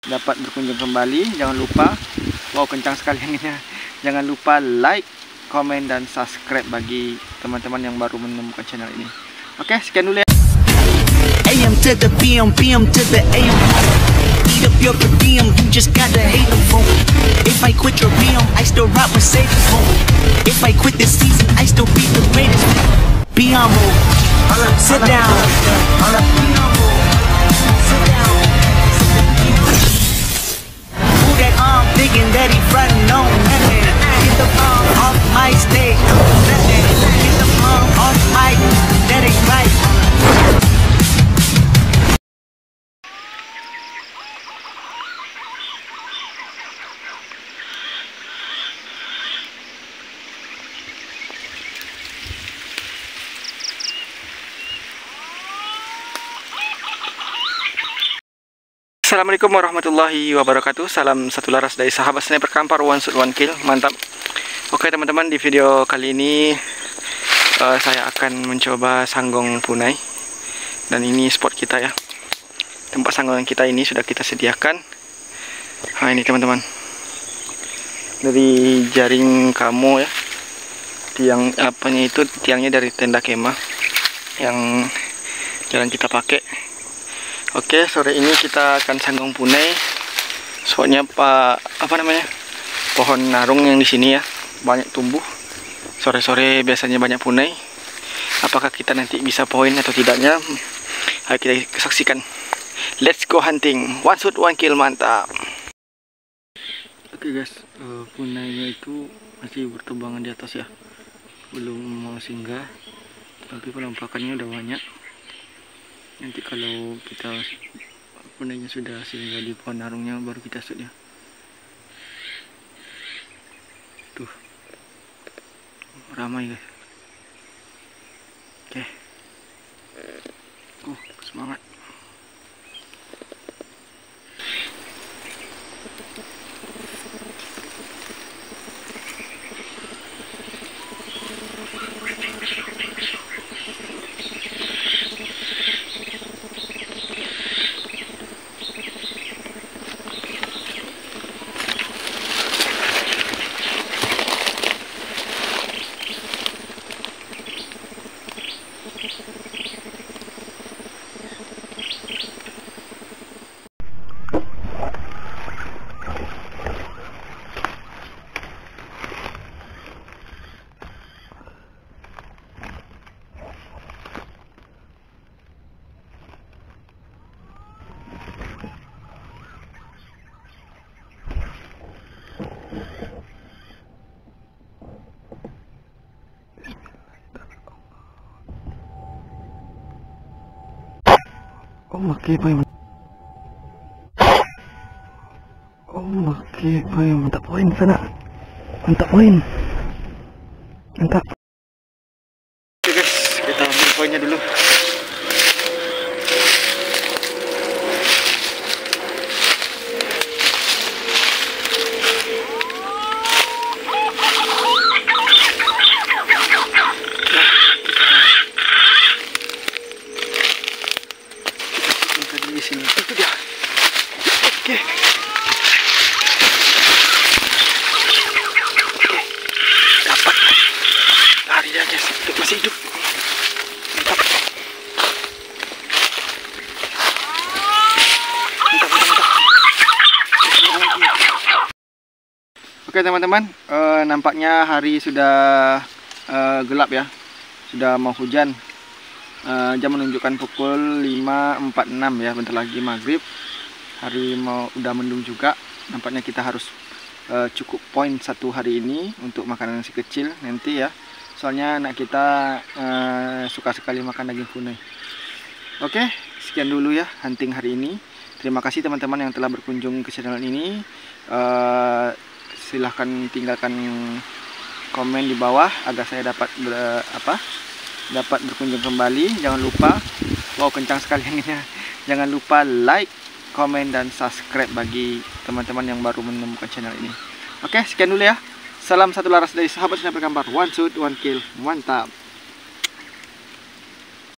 dapat berkunjung kembali. Jangan lupa, wow kencang sekali anginnya. Jangan lupa like, komen, dan subscribe bagi teman-teman yang baru menemukan channel ini. Oke, sekian dulu ya. AM to the PM, PM to the AM. Eat up your per diem, you just gotta hate them for. If I quit your PM, I still rock Mercedes for. If I quit this season, I still be the greatest. Be humble, sit down. Be humble, sit down. Who that arm thinking that he frontin' on nothing? Get the bomb off my stage, nothing. Get the bomb off my, that ain't right. Assalamualaikum warahmatullahi wabarakatuh. Salam satu laras dari sahabat sniper kampar, one shot one kill, mantap. Oke teman-teman, di video kali ini saya akan mencoba sanggong punai. Dan ini spot kita ya. Tempat sanggongan kita ini sudah kita sediakan. Nah ini teman-teman, dari jaring kamo ya, tiang apanya itu, tiangnya dari tenda kemah yang jarang kita pakai. Oke, sore ini kita akan sanggong punai. Soalnya pohon narung yang di sini ya banyak tumbuh. Sore-sore biasanya banyak punai. Apakah kita nanti bisa poin atau tidaknya? Ayo kita saksikan. Let's go hunting. One shot one kill, mantap. Oke guys, punainya itu masih berterbangan di atas ya. Belum mau singgah, tapi penampakannya udah banyak. Nanti kalau kita punainya sudah singgah di pohon narungnya, baru kita shoot ya. Tuh, ramai guys. Oke, semangat. Mantap poin sana. Mantap poin. Mantap. Oke guys, kita ambil poinnya dulu. Di sini itu dia. Oke. Dapat. Lari dia guys, masih hidup. Mantap. Oke teman-teman, nampaknya hari sudah gelap ya. Sudah mau hujan. Jam menunjukkan pukul 5.46 ya, bentar lagi maghrib. Hari udah mendung juga. Nampaknya kita harus cukup poin satu hari ini untuk makanan si kecil nanti ya. Soalnya anak kita suka sekali makan daging punai. Oke, sekian dulu ya hunting hari ini. Terima kasih teman-teman yang telah berkunjung ke channel ini. Silahkan tinggalkan komen di bawah agar saya dapat berkunjung kembali. Jangan lupa, wow kencang sekali anginnya. Jangan lupa like, komen, dan subscribe bagi teman-teman yang baru menemukan channel ini. Oke, sekian dulu ya. Salam satu laras dari sahabat sniper kampar, one shoot one kill, mantap.